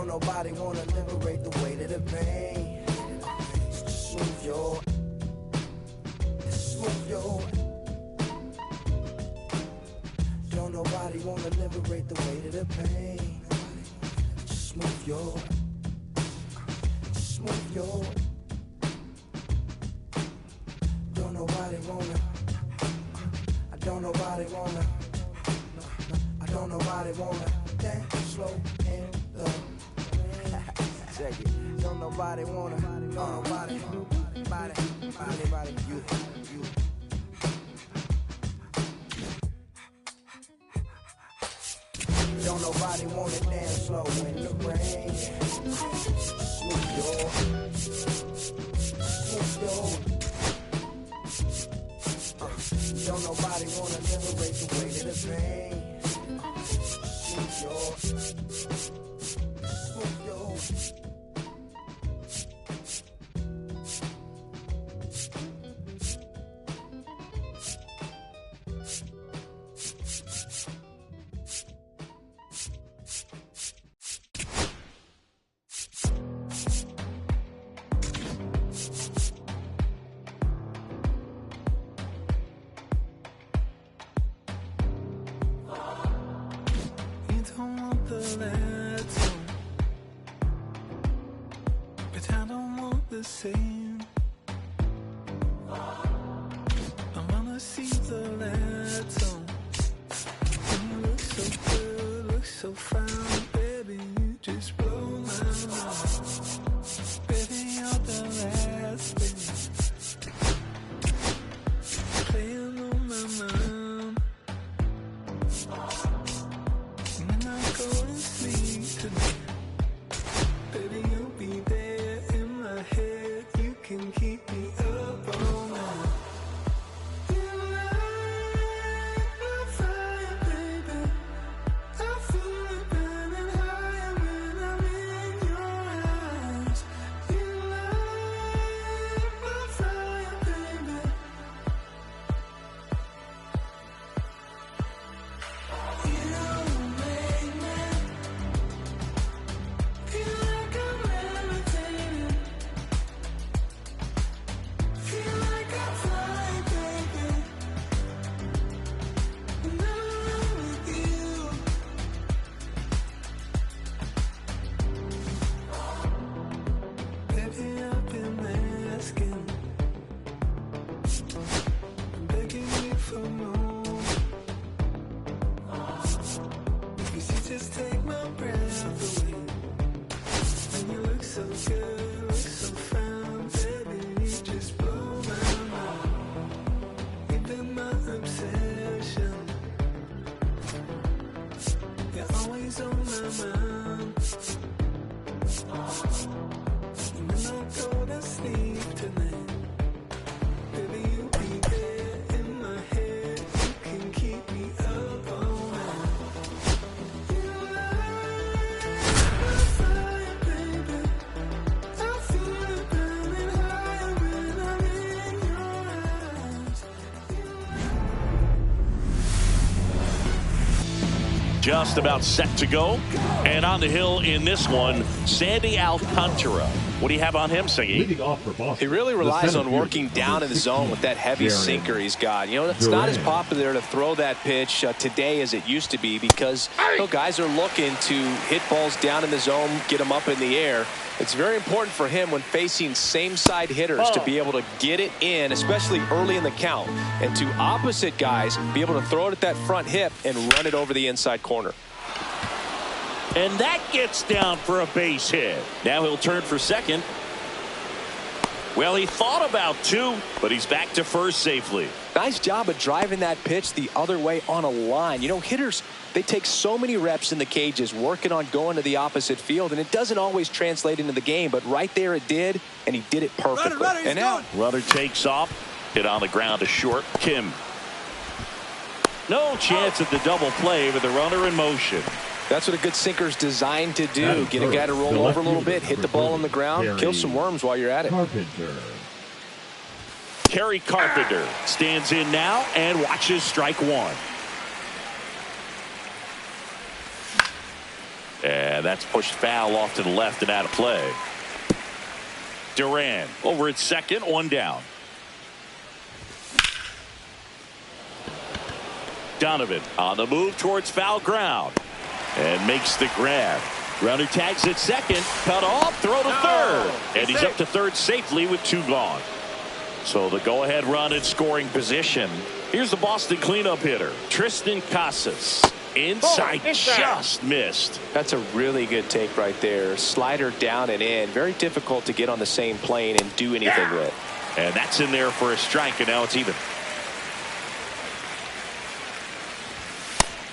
nobody wanna liberate the weight of the pain. Just move your, don't nobody wanna liberate the weight of the pain. Just move your, don't nobody wanna, I don't nobody wanna dance slow in the check it. Don't nobody wanna, anybody, you. Don't nobody wanna dance slow in the rain. Move your. Don't nobody wanna liberate the weight of the pain. Move your. The same. I wanna see the lights on. And you look so good, look so fine, baby. You just blow my mind. Baby, you're the last thing playing on my mind. When I go to sleep tonight, baby, you'll be there in my head. You can keep me up all night. You light my fire, baby. I feel it burning higher when I'm in your eyes. You light my fire, baby. You make me feel like I'm levitating. Feel like I'm flying, baby. When I'm with you. Baby, I've been asking, begging you for more. You see, just take my breath away. And you look so good, look so fine, baby. You just blow my mind. You've been my obsession. You're always on my mind. And when I go to sleep tonight, baby, you'll be there in my head. You can keep me up all night. You light my fire, baby. I feel it burning higher when I'm in your eyes. Just about set to go. And on the hill in this one, Sandy Alcantara. What do you have on him, Siggy? Leading off for Boston, He really relies on working number down in the 16, zone with that heavy Jarren sinker he's got. You know, it's not as Duran. popular to throw that pitch today as it used to be because guys are looking to hit balls down in the zone, get them up in the air. It's very important for him when facing same-side hitters to be able to get it in, especially early in the count, and to opposite guys be able to throw it at that front hip and run it over the inside corner. And that gets down for a base hit. Now he'll turn for second. Well, he thought about two, but he's back to first safely. Nice job of driving that pitch the other way on a line. You know, hitters, they take so many reps in the cages working on going to the opposite field, and it doesn't always translate into the game, but right there it did, and he did it perfectly. Runner, and now Runner takes off. Hit on the ground to short. Kim. No chance at the double play with the runner in motion. that's what a good sinker's designed to do. Get a guy to roll over a little bit, hit the ball on the ground, kill some worms while you're at it. Carpenter. Terry Carpenter stands in now and watches strike one. And that's pushed foul off to the left and out of play. Duran over at second, one down. Donovan on the move towards foul ground and makes the grab. Runner tags at second, cut off, throw to third, and he's up to third safely with 2 gone. So the go-ahead run in scoring position. Here's the Boston cleanup hitter, Triston Casas. Inside, just missed. That's a really good take right there. Slider down and in. Very difficult to get on the same plane and do anything with. And that's in there for a strike, and now it's even.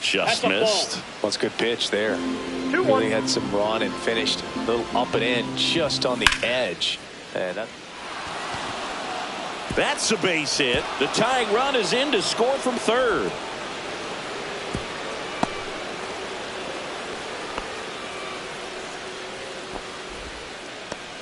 Just missed. Well, it's a good pitch there. Really had some run and finished a little up and in just on the edge. And that's a base hit. The tying run is in to score from third.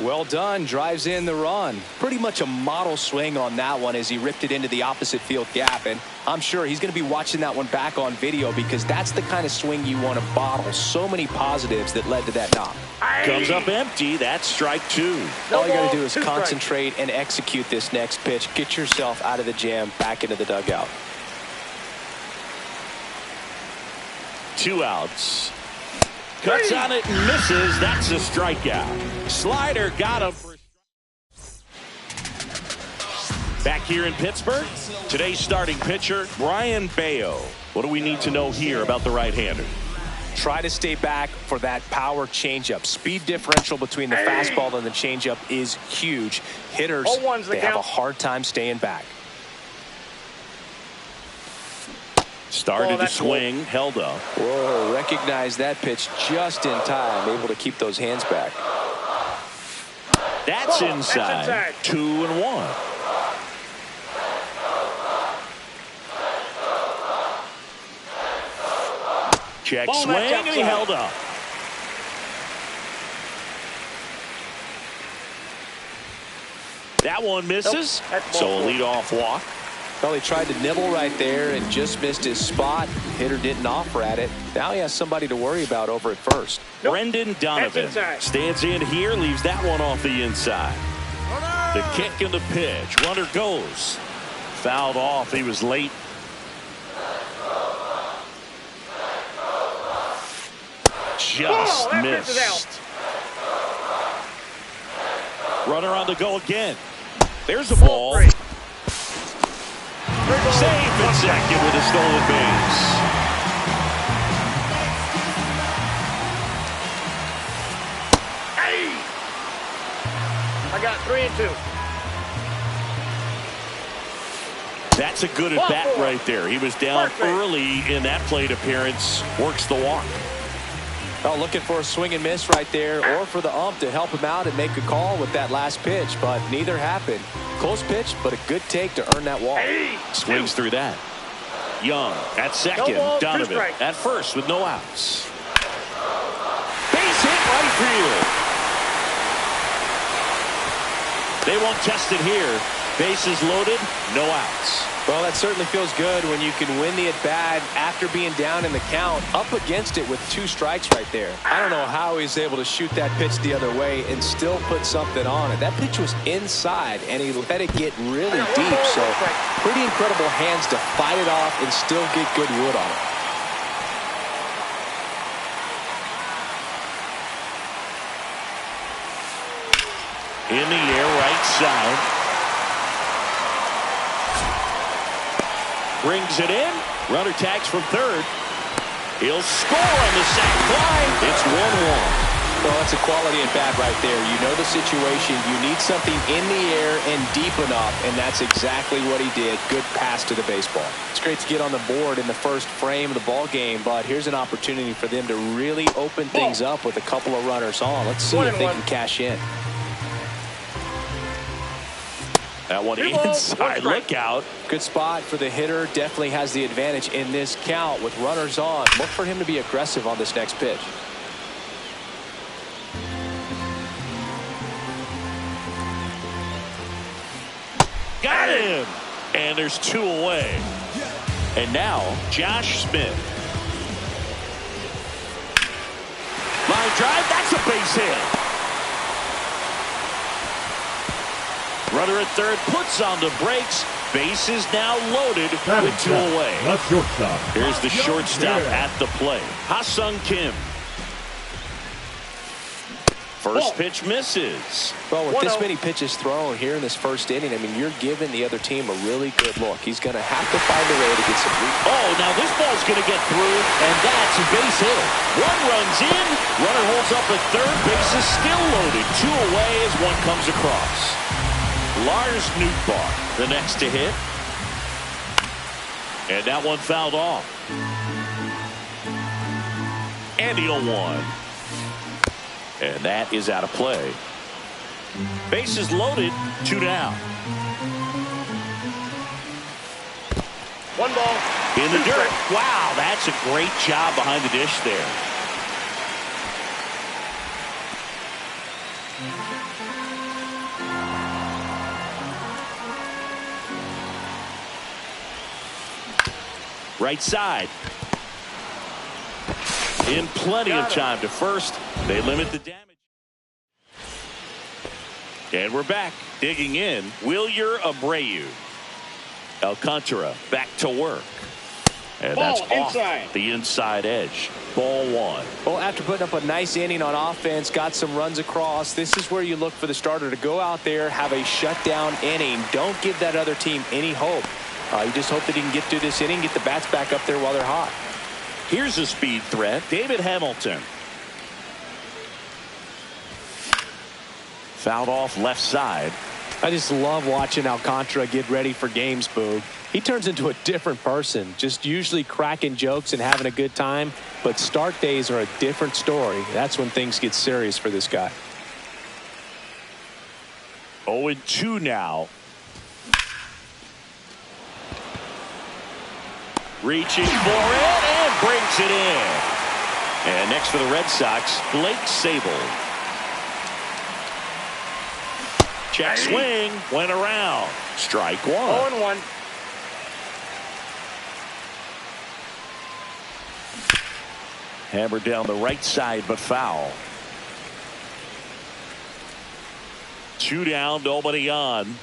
Well done. Drives in the run. Pretty much a model swing on that one as he ripped it into the opposite field gap. And I'm sure he's going to be watching that one back on video because that's the kind of swing you want to bottle. So many positives that led to that knock. Comes up empty. That's strike 2. All you got to do is concentrate and execute this next pitch. Get yourself out of the jam, back into the dugout. 2 outs. Cuts on it and misses. That's a strikeout. Slider got him. Back here in Pittsburgh, today's starting pitcher, Brayan Bello. What do we need to know here about the right-hander? Try to stay back for that power changeup. Speed differential between the fastball and the changeup is huge. Hitters, they have a hard time staying back. Started to swing, held up. Whoa, recognized that pitch just in time, able to keep those hands back. That's inside. 2-1. Check swing, and he held up. That one misses, so a leadoff walk. Well, he tried to nibble right there and just missed his spot. Hitter didn't offer at it. Now he has somebody to worry about over at first. Brendan Donovan stands in here, leaves that one off the inside. The kick and the pitch. Runner goes. Fouled off. He was late. Just missed. Runner on the go again. There's the ball. Safe at second with a stolen base. Hey! I got 3 and 2. That's a good at bat right there. He was down early in that plate appearance. Works the walk. Well, looking for a swing and miss right there, or for the ump to help him out and make a call with that last pitch, but neither happened. Close pitch, but a good take to earn that walk. Swings through that. Young at second. Donovan at first with no outs. Base hit right field. They won't test it here. Bases loaded, no outs. Well, that certainly feels good when you can win the at-bat after being down in the count, up against it with 2 strikes right there. I don't know how he's able to shoot that pitch the other way and still put something on it. That pitch was inside, and he let it get really deep, so pretty incredible hands to fight it off and still get good wood on it. In the air, right side. Brings it in. Runner tags from third. He'll score on the sac fly. It's 1-1. Well, that's a quality at bat right there. You know the situation. You need something in the air and deep enough, and that's exactly what he did. Good pass to the baseball. It's great to get on the board in the first frame of the ball game, but here's an opportunity for them to really open things up with a couple of runners on. Let's see if they can cash in. That one inside. Look out. Good spot for the hitter. Definitely has the advantage in this count with runners on. Look for him to be aggressive on this next pitch. Got him. And there's 2 away. And now Josh Smith. drive. That's a base hit. Runner at third puts on the brakes. Base is now loaded with 2 away. Here's the shortstop at the plate, Ha-Seong Kim. First pitch misses. Well, with this many pitches thrown here in this first inning, I mean, you're giving the other team a really good look. He's going to have to find a way to get some reach. Oh, now this ball's going to get through, and that's a base hit. One runs in, runner holds up at third, base is still loaded. 2 away as one comes across. Lars Nootbaar, the next to hit. And that one fouled off. And he'll one. And that is out of play. Bases loaded, 2 down. 1 ball. In the dirt. Wow, that's a great job behind the dish there. Right side. In plenty of time to first. They limit the damage. And we're back. Digging in. Wilyer Abreu. Alcantara back to work. And Ball that's inside. off the inside edge. Ball 1. Well, after putting up a nice inning on offense, got some runs across, this is where you look for the starter to go out there, have a shutdown inning. Don't give that other team any hope. You just hope that he can get through this inning, get the bats back up there while they're hot. Here's a speed threat. David Hamilton. Fouled off left side. I just love watching Alcantara get ready for games, Boog. He turns into a different person, just usually cracking jokes and having a good time. But start days are a different story. That's when things get serious for this guy. 0-2 now. Reaching for it and brings it in. And next for the Red Sox, Blake Sabol. Check swing, went around. Strike 1. 0-1. Hammered down the right side, but foul. 2 down, nobody on.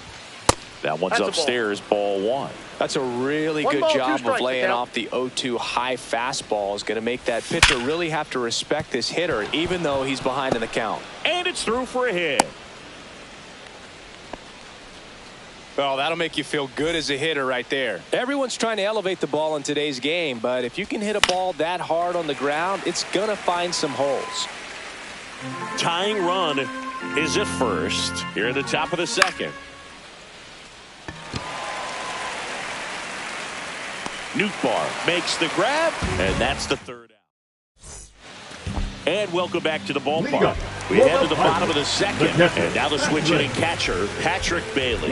That one's That's a upstairs, ball 1. That's a really good job of laying off the 0-2 high fastball. Is going to make that pitcher really have to respect this hitter, even though he's behind in the count. And it's through for a hit. Well, that'll make you feel good as a hitter right there. Everyone's trying to elevate the ball in today's game, but if you can hit a ball that hard on the ground, it's going to find some holes. Tying run is at first. Here at the top of the second. Nootbaar makes the grab, and that's the 3rd out. And welcome back to the ballpark. We head to the bottom of the second, and now the switch hitting catcher, Patrick Bailey.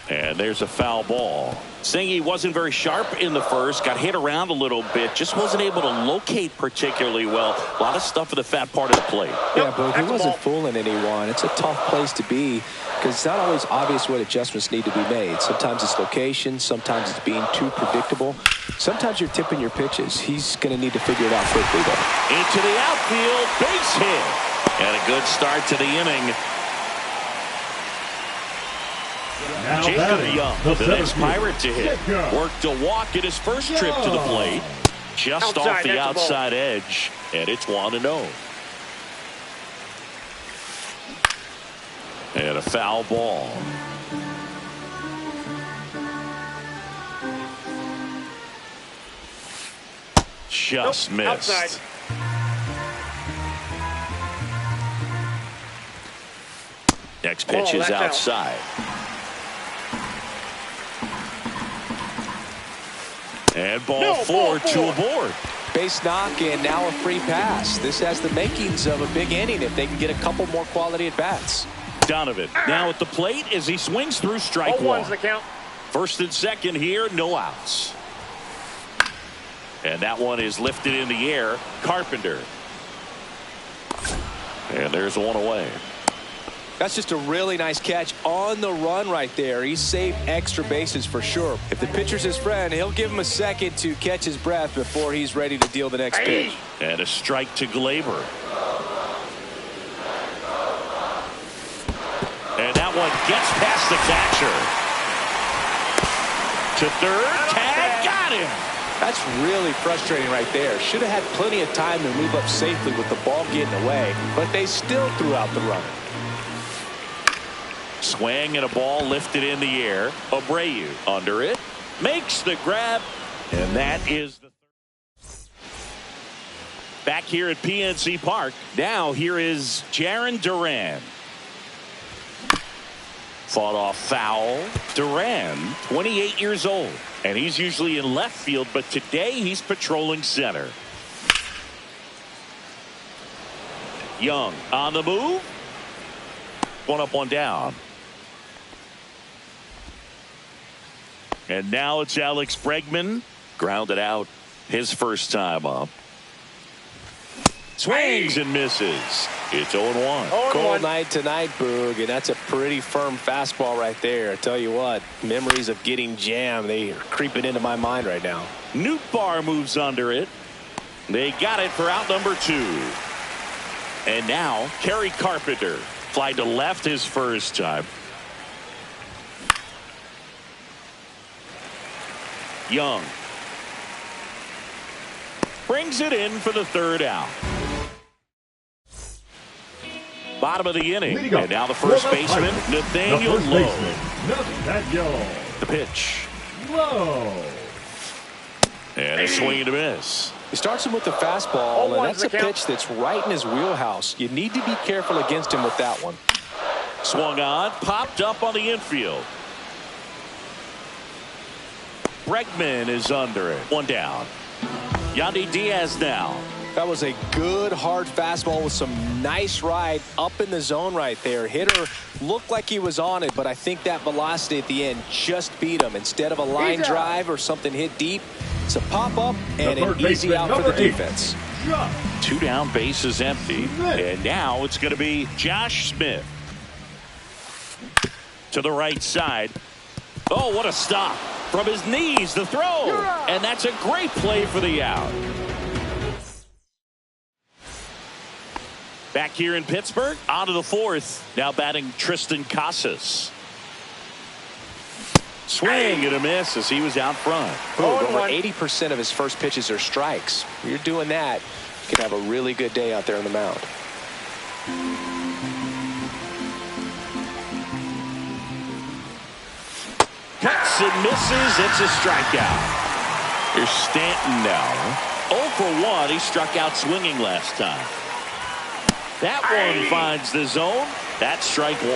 And there's a foul ball. Singy wasn't very sharp in the first, got hit around a little bit, just wasn't able to locate particularly well. A lot of stuff for the fat part of the plate. Yeah, but he wasn't fooling anyone. It's a tough place to be because it's not always obvious what adjustments need to be made. Sometimes it's location, sometimes it's being too predictable. Sometimes you're tipping your pitches. He's going to need to figure it out quickly, though. Into the outfield, base hit. And a good start to the inning. Jacob Young, the next Pirate to hit. Worked a walk in his first trip to the plate. Just off the outside edge. And it's 1-0. And a foul ball. Just missed. Outside. Next pitch is outside. And ball 4, 2 aboard. Base knock and now a free pass. This has the makings of a big inning if they can get a couple more quality at bats. Donovan now at the plate as he swings through strike 1. The count. First and second here, no outs. And that one is lifted in the air. Carpenter. And there's one away. That's just a really nice catch on the run right there. He saved extra bases for sure. If the pitcher's his friend, he'll give him a second to catch his breath before he's ready to deal the next pitch. And a strike to Glaber. And that one gets past the catcher. To third, tag, got him. That's really frustrating right there. Should have had plenty of time to move up safely with the ball getting away, but they still threw out the run. Swing and a ball lifted in the air. Abreu under it. Makes the grab. And that is the third. Back here at PNC Park. Now here is Jarren Duran. Fought off foul. Duran, 28 years old. And he's usually in left field, but today he's patrolling center. Young on the move. One up, one down. And now it's Alex Bregman. Grounded out his first time up. Swings and misses. It's 0-1. Cold night tonight, Boog, and that's a pretty firm fastball right there. I tell you what, memories of getting jammed, they are creeping into my mind right now. Nootbaar moves under it. They got it for out number 2. And now Kerry Carpenter. Fly to left his first time. Young brings it in for the third out. Bottom of the inning. And now the first baseman, Nathaniel Lowe. The pitch. Lowe. And a swing and a miss. He starts him with the fastball, and that's a pitch that's right in his wheelhouse. You need to be careful against him with that one. Swung on, popped up on the infield. Bregman is under it. One down. Yandy Diaz now. That was a good hard fastball with some nice ride up in the zone right there. Hitter looked like he was on it, but I think that velocity at the end just beat him. Instead of a line drive or something hit deep, it's a pop up and an easy out for the defense. 2 down, bases empty. And now it's going to be Josh Smith. To the right side. Oh, what a stop. From his knees, the throw. And that's a great play for the out. Back here in Pittsburgh, on to the 4th. Now batting Tristan Casas. Swing and a miss as he was out front. Over 80% of his first pitches are strikes. When you're doing that, you can have a really good day out there on the mound. Cuts and misses. It's a strikeout. Here's Stanton now. 0 for 1. He struck out swinging last time. That one finds the zone. That's strike 1.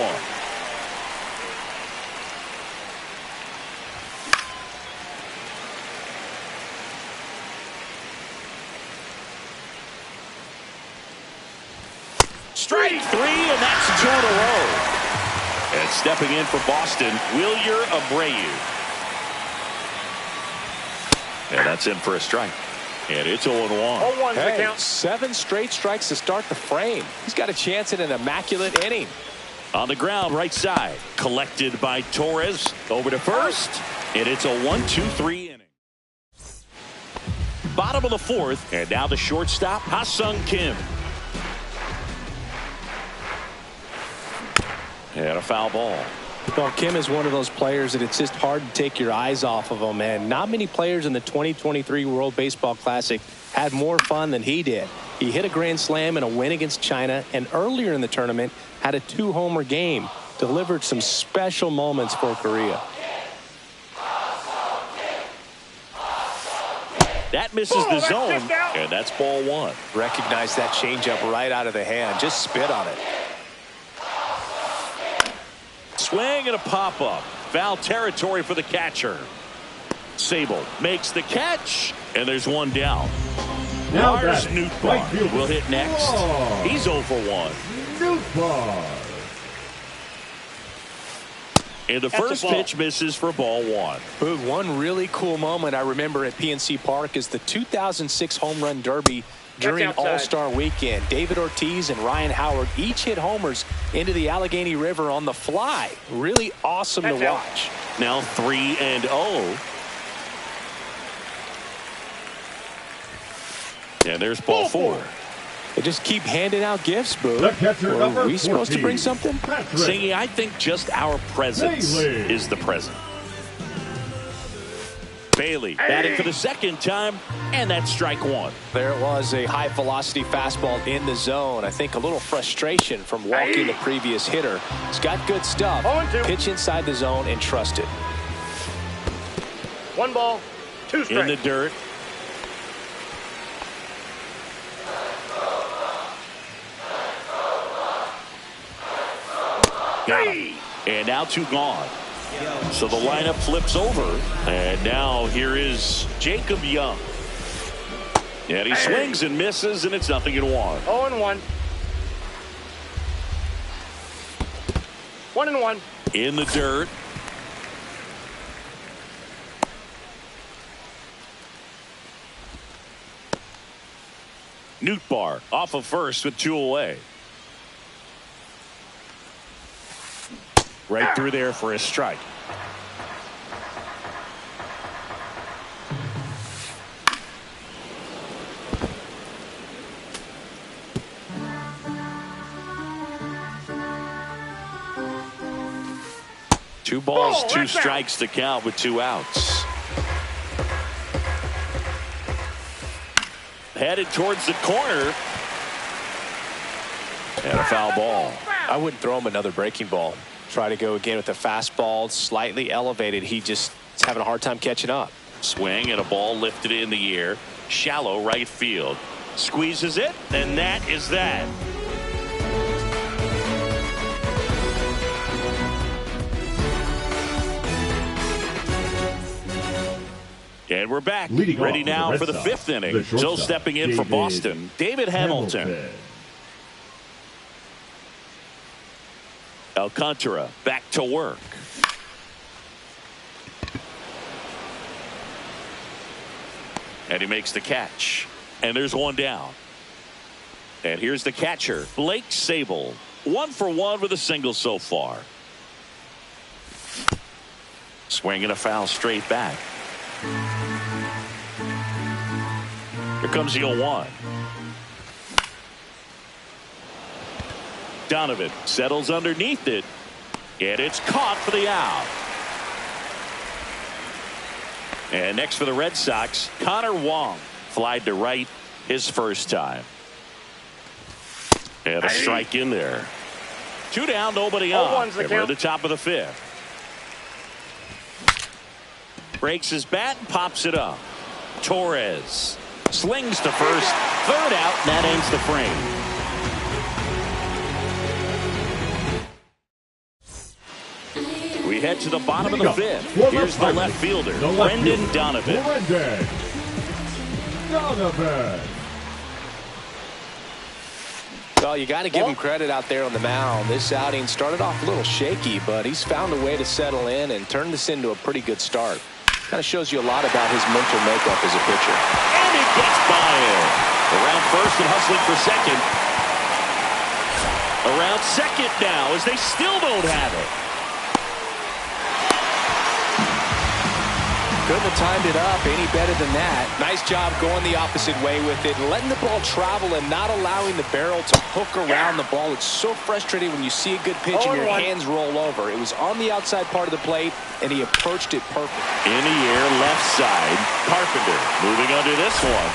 Strike 3, and that's 2 in a row. And stepping in for Boston, Wilyer Abreu. And that's in for a strike. And it's 0-1. Hey, 7 straight strikes to start the frame. He's got a chance at an immaculate inning. On the ground, right side. Collected by Torres. Over to first. And it's a 1-2-3 inning. Bottom of the 4th. And now the shortstop, Ha-Sung Kim. And a foul ball. Well, Kim is one of those players that it's just hard to take your eyes off of him, and not many players in the 2023 World Baseball Classic had more fun than he did. He hit a grand slam in a win against China, and earlier in the tournament had a 2-homer game. Delivered some special moments for Korea. That misses the zone, and that's ball 1. Recognize that changeup right out of the hand. Just spit on it. Swing and a pop-up. Foul territory for the catcher. Sable makes the catch, and there's one down. Lars Nootbaar will hit next. He's 0 for 1. Nootbaar. And the first pitch misses for ball 1. One really cool moment I remember at PNC Park is the 2006 Home Run Derby. during All-Star Weekend. David Ortiz and Ryan Howard each hit homers into the Allegheny River on the fly. Really awesome to watch. Now 3-0. And there's ball 4. They just keep handing out gifts, Boo. Are we supposed to bring something? Singy, I think just our presence is the present. Bailey batting for the second time, and that's strike 1. There it was, a high-velocity fastball in the zone. I think a little frustration from walking the previous hitter. He's got good stuff. Pitch inside the zone and trust it. 1 ball, 2 strikes. In the dirt. Got him. And now 2 gone. So the lineup flips over. And now here is Jacob Young. And he swings and misses, and it's 0-1. 0-1. 1-1. In the dirt. Nootbaar off of first with 2 away. Right through there for a strike. Two balls, 2 strikes to count with 2 outs. Headed towards the corner. And a foul ball. I wouldn't throw him another breaking ball. Try to go again with a fastball, slightly elevated. He just is having a hard time catching up. Swing and a ball lifted in the air. Shallow right field. Squeezes it, and that is that. And we're back. Ready now for the 5th inning. Still stepping in for Boston, David Hamilton. Alcantara back to work. And he makes the catch. And there's 1 down. And here's the catcher, Blake Sabol. 1 for 1 with a single so far. Swinging a foul straight back. Here comes the 0-1. Donovan settles underneath it, and it's caught for the out. And next for the Red Sox, Connor Wong flied to right his first time. And a strike in there. 2 down, nobody on. And we're at the top of the 5th. Breaks his bat and pops it up. Torres slings to first, 3rd out, and that ends the frame. We head to the bottom of the 5th. Here's the left fielder, Brendan Donovan. Well, you got to give him credit out there on the mound. This outing started off a little shaky, but he's found a way to settle in and turn this into a pretty good start. Kind of shows you a lot about his mental makeup as a pitcher. And he gets by it. Around first and hustling for second. Around second now as they still don't have it. Couldn't have timed it up any better than that. Nice job going the opposite way with it, letting the ball travel and not allowing the barrel to hook around the ball. It's so frustrating when you see a good pitch and your hands roll over. It was on the outside part of the plate, and he approached it perfect. In the air, left side. Carpenter moving under this one.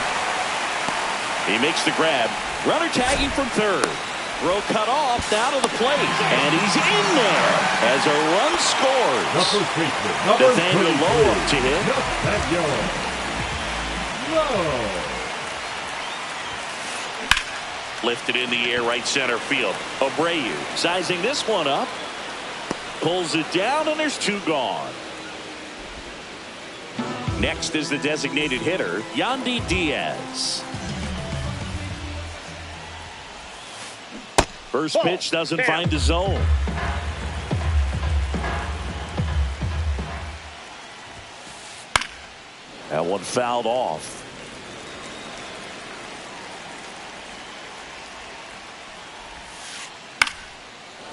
He makes the grab. Runner tagging from 3rd. Throw cut off down to the plate. And he's in there as a run scores. Nathaniel Lowe up to him. Lifted in the air, right center field. Abreu sizing this one up. Pulls it down, and there's 2 gone. Next is the designated hitter, Yandy Diaz. First pitch doesn't find the zone. That one fouled off.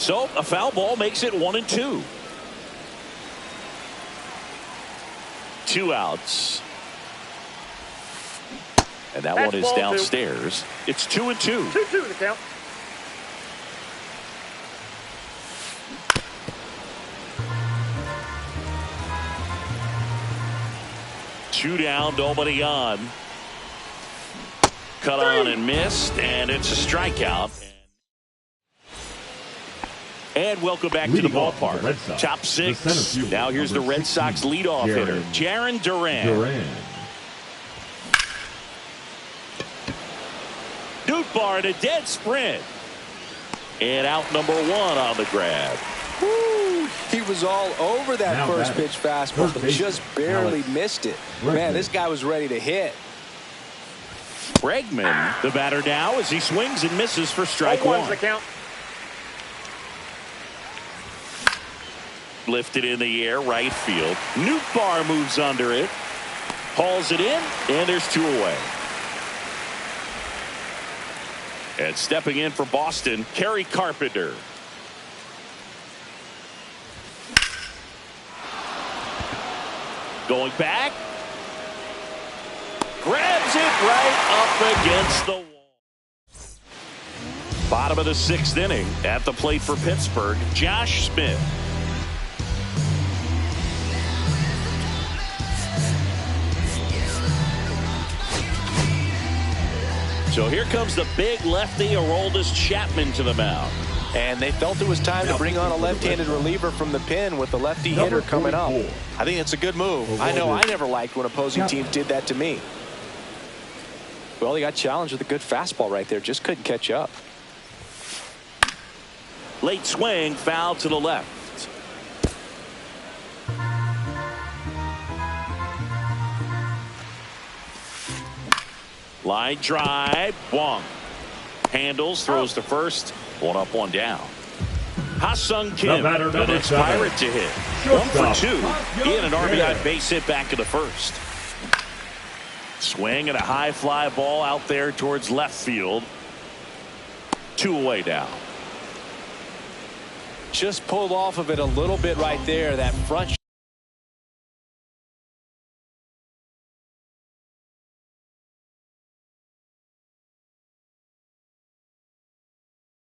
So a foul ball makes it 1-2. 2 outs. And that one is downstairs. It's 2-2. 2-2 the count. Two down, nobody on. Cut on and missed, and it's a strikeout. And welcome back to the ballpark. Top 6. Now here's the Red Sox leadoff hitter, Jarren Duran. Nootbaar in a dead sprint. And out number 1 on the grab. Woo, he was all over that first pitch fastball, but just barely missed it. Man, this guy was ready to hit. Bregman, the batter now, as he swings and misses for strike 1. The count. Lifted in the air, right field. Nootbaar moves under it. Hauls it in, and there's 2 away. And stepping in for Boston, Kerry Carpenter. Going back. Grabs it right up against the wall. Bottom of the 6th inning. At the plate for Pittsburgh, Josh Smith. So here comes the big lefty, Aroldis Chapman, to the mound. And they felt it was time to bring on a left-handed reliever from the pen with the lefty hitter coming up. I think it's a good move. I know I never liked when opposing teams did that to me. Well, he got challenged with a good fastball right there. Just couldn't catch up. Late swing, foul to the left. Line drive, Wong. Handles, throws to first. 1 up, 1 down. Ha-Sung Kim, the next Pirate to hit. 1 for 2. In an RBI base hit back in the first. Swing and a high fly ball out there towards left field. 2 away now. Just pulled off of it a little bit right there. That front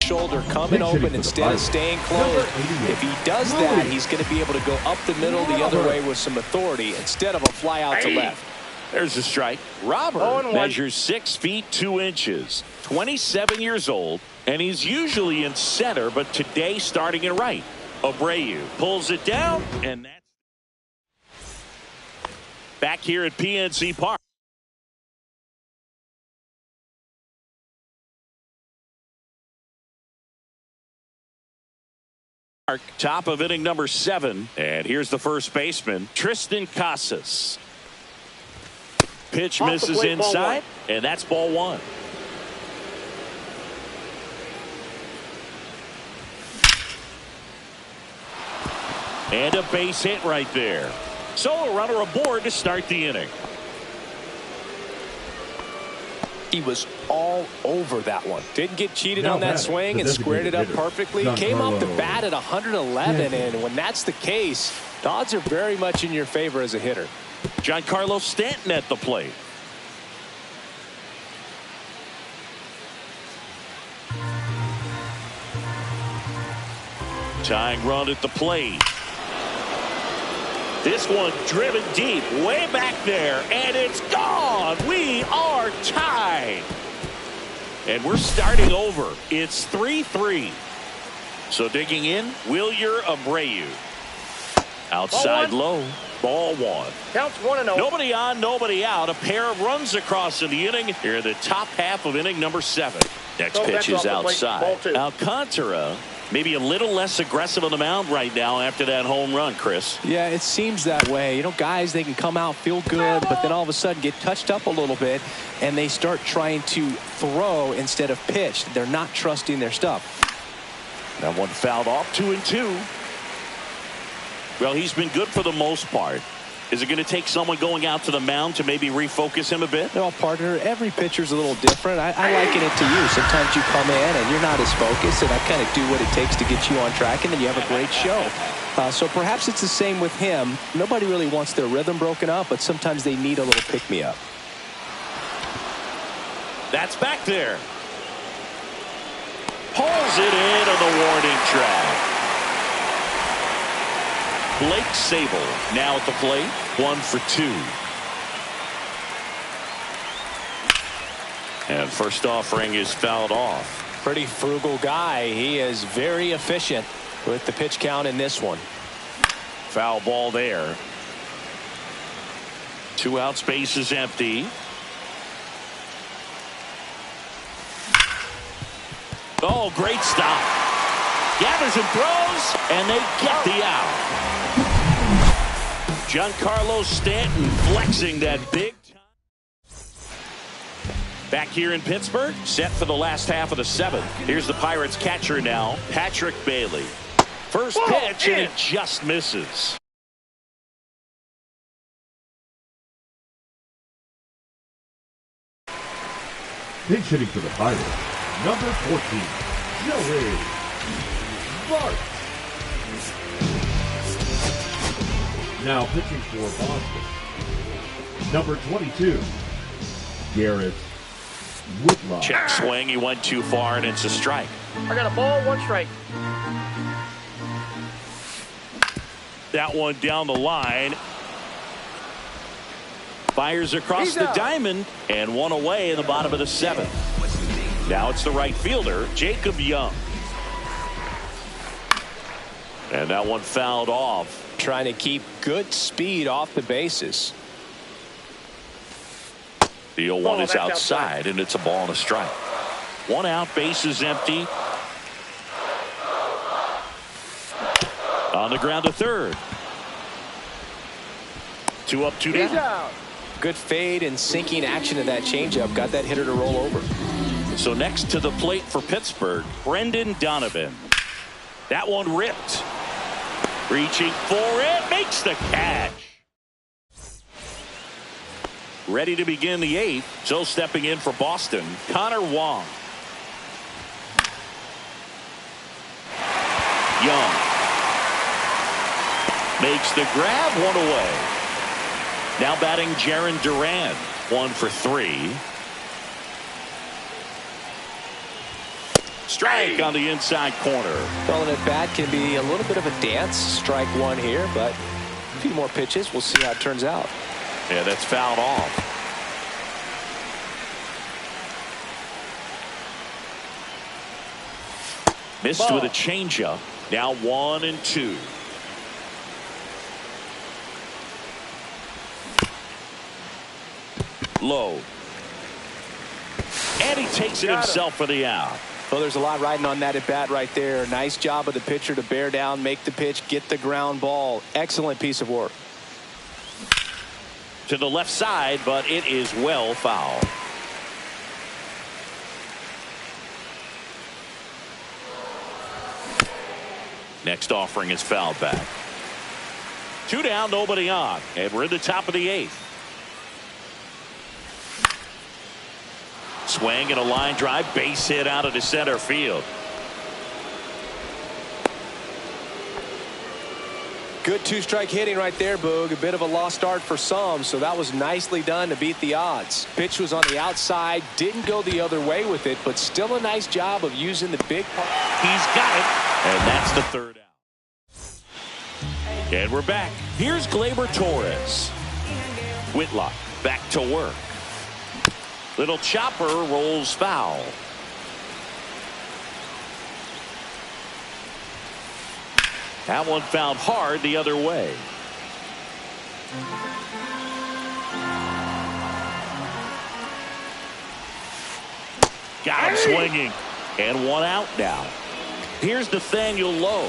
shoulder coming open instead of staying closed. If he does that, he's going to be able to go up the middle the other way with some authority instead of a fly out to left. There's a strike. Robert measures 6 feet 2 inches, 27 years old, and he's usually in center, but today starting in right. Abreu pulls it down, and that's back here at PNC Park. Top of inning number 7, and here's the first baseman, Triston Casas. Pitch misses inside, and that's ball 1. And a base hit right there. So a runner aboard to start the inning. He was all over that one. Didn't get cheated on that swing and squared it up perfectly. Came off the bat at 111, and when that's the case, the odds are very much in your favor as a hitter. Giancarlo Stanton at the plate. Tying run at the plate. This one driven deep, way back there, and it's gone. We are tied. And we're starting over. It's 3-3. So digging in, Wilyer Abreu. Outside low, ball 1. Counts 1-0. Nobody on, nobody out. A pair of runs across in the inning. Here in the top half of inning number 7. Next pitch is outside. Alcantara. Maybe a little less aggressive on the mound right now after that home run, Chris. Yeah, it seems that way. You know, guys, they can come out, feel good, but then all of a sudden get touched up a little bit, and they start trying to throw instead of pitch. They're not trusting their stuff. That one fouled off, 2-2. Well, he's been good for the most part. Is it going to take someone going out to the mound to maybe refocus him a bit? No, partner, every pitcher's a little different. I liken it to you. Sometimes you come in and you're not as focused, and I kind of do what it takes to get you on track, and then you have a great show. So perhaps it's the same with him. Nobody really wants their rhythm broken up, but sometimes they need a little pick-me-up. That's back there. Pulls it in on the warning track. Blake Sabol now at the plate, 1 for 2. And first offering is fouled off. Pretty frugal guy. He is very efficient with the pitch count in this one. Foul ball there. 2 outs, base is empty. Oh, great stop. Gathers and throws, and they get the out. Giancarlo Stanton flexing that big time. Back here in Pittsburgh, set for the last half of the 7th. Here's the Pirates catcher now, Patrick Bailey. First pitch, and it just misses. Pinch hitting for the Pirates, number 14, Joey Bart. Now pitching for Boston, number 22, Garrett Whitlock. Check swing, he went too far, and it's a strike. I got a ball, 1 strike. That one down the line. Fires across the diamond, and 1 away in the bottom of the 7th. Now it's the right fielder, Jacob Young. And that one fouled off. Trying to keep good speed off the bases. The 0-1 is outside, and it's a ball and a strike. 1 out, base is empty. On the ground to third. 2 up, 2 down. Good fade and sinking action of that changeup. Got that hitter to roll over. So next to the plate for Pittsburgh, Brendan Donovan. That one ripped. Reaching for it, makes the catch. Ready to begin the 8th. So stepping in for Boston, Connor Wong. Young makes the grab, 1 away. Now batting Jarren Duran, 1 for 3. Strike on the inside corner. Throwing it bat can be a little bit of a dance. Strike 1 here, but a few more pitches. We'll see how it turns out. Yeah, that's fouled off. Missed with a changeup. Now 1 and 2. Low. And he takes it himself for the out. Well, there's a lot riding on that at bat right there. Nice job of the pitcher to bear down, make the pitch, get the ground ball. Excellent piece of work. To the left side, but it is well foul. Next offering is fouled back. 2 down, nobody on, and we're in the top of the 8th. Swing and a line drive, base hit out of the center field. Good 2-strike hitting right there, Boog. A bit of a lost start for some, so that was nicely done to beat the odds. Pitch was on the outside, didn't go the other way with it, but still a nice job of using the big part. He's got it, and that's the 3rd out. And we're back. Here's Gleyber Torres. Whitlock back to work. Little chopper rolls foul. That one found hard the other way. Got him swinging. And 1 out now. Here's Nathaniel Lowe.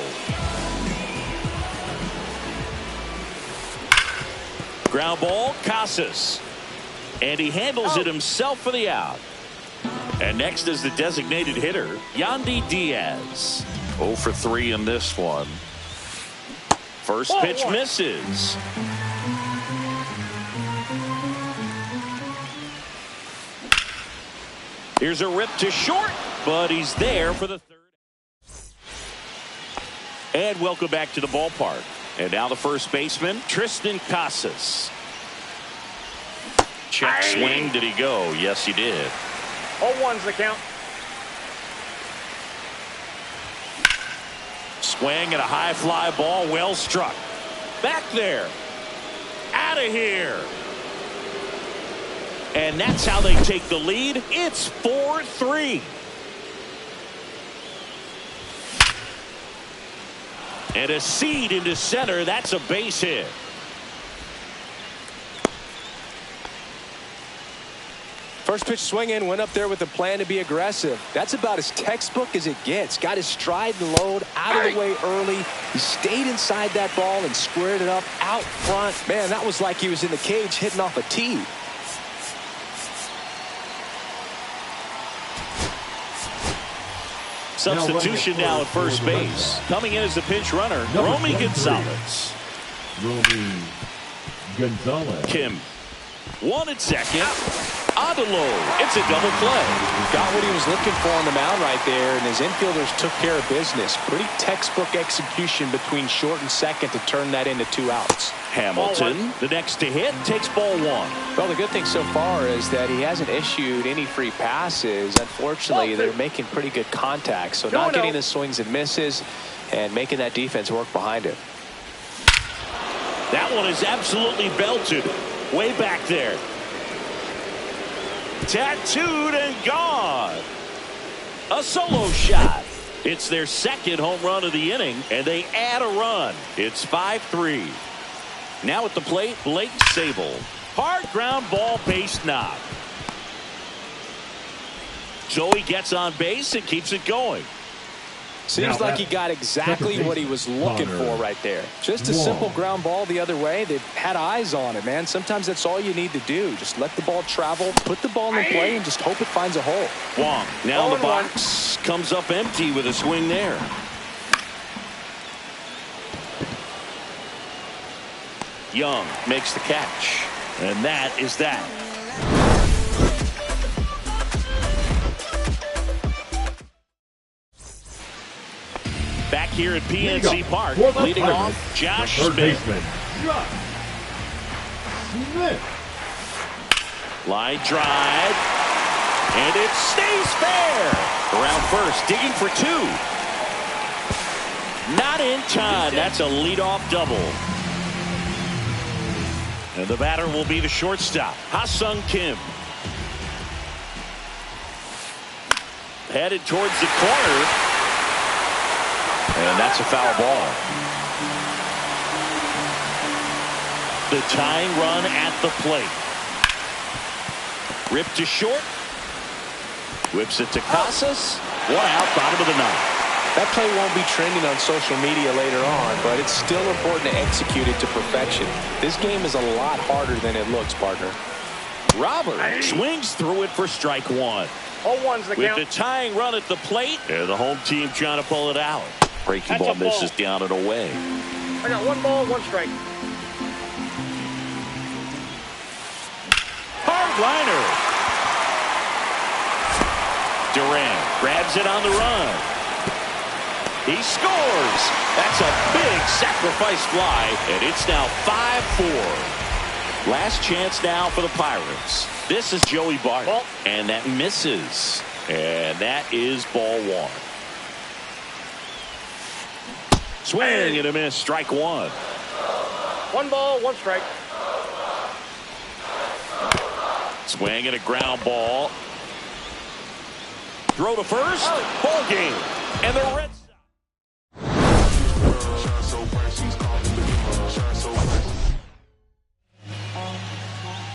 Ground ball, Casas. And he handles it himself for the out. And next is the designated hitter, Yandy Diaz. 0 for 3 in this one. First pitch misses. Here's a rip to short, but he's there for the third. And welcome back to the ballpark. And now the first baseman, Triston Casas. Check swing. Did he go? Yes, he did. 0-1's the count. Swing and a high fly ball, well struck. Back there. Out of here. And that's how they take the lead. It's 4-3. And a seed into center. That's a base hit. First pitch swinging, went up there with a plan to be aggressive. That's about as textbook as it gets. Got his stride and load out of the way early. He stayed inside that ball and squared it up out front. Man, that was like he was in the cage hitting off a tee. Substitution now at first base. Coming in as the pinch runner, Romy Gonzalez. Romy Gonzalez. Kim. One at second. Adelo. It's a double play. Got what he was looking for on the mound right there, and his infielders took care of business. Pretty textbook execution between short and second to turn that into 2 outs. Hamilton, the next to hit, takes ball 1. Well, the good thing so far is that he hasn't issued any free passes. Unfortunately, they're making pretty good contact, so not getting the swings and misses and making that defense work behind him. That one is absolutely belted. Way back there. Tattooed and gone. A solo shot. It's their second home run of the inning, and they add a run. It's 5-3. Now at the plate, Blake Sabol. Hard ground ball, base knock. Joey gets on base and keeps it going. Seems like he got exactly what he was looking for right there. Just a simple ground ball the other way. They've had eyes on it, man. Sometimes that's all you need to do. Just let the ball travel, put the ball in play, and just hope it finds a hole. Wong now in the box. Comes up empty with a swing there. Young makes the catch. And that is that. Back here at PNC Park, leading off, Josh Smith. Line drive, and it stays fair. Around first, digging for 2. Not in time. That's a leadoff double. And the batter will be the shortstop, Ha-Sung Kim. Headed towards the corner. And that's a foul ball. The tying run at the plate. Rip to short. Whips it to Casas. 1 out, bottom of the 9th. That play won't be trending on social media later on, but it's still important to execute it to perfection. This game is a lot harder than it looks, partner. Robert swings through it for strike 1. 0-1's the count. With the tying run at the plate, and the home team trying to pull it out. Breaking ball misses down and away. I got 1 ball, 1 strike. Hard liner. Duran grabs it on the run. He scores. That's a big sacrifice fly, and it's now 5-4. Last chance now for the Pirates. This is Joey Bart, and that misses. And that is ball 1. Swing and a miss, strike 1. 1 ball, 1 strike. Swing and a ground ball. Throw to first. Ball game. And the Reds.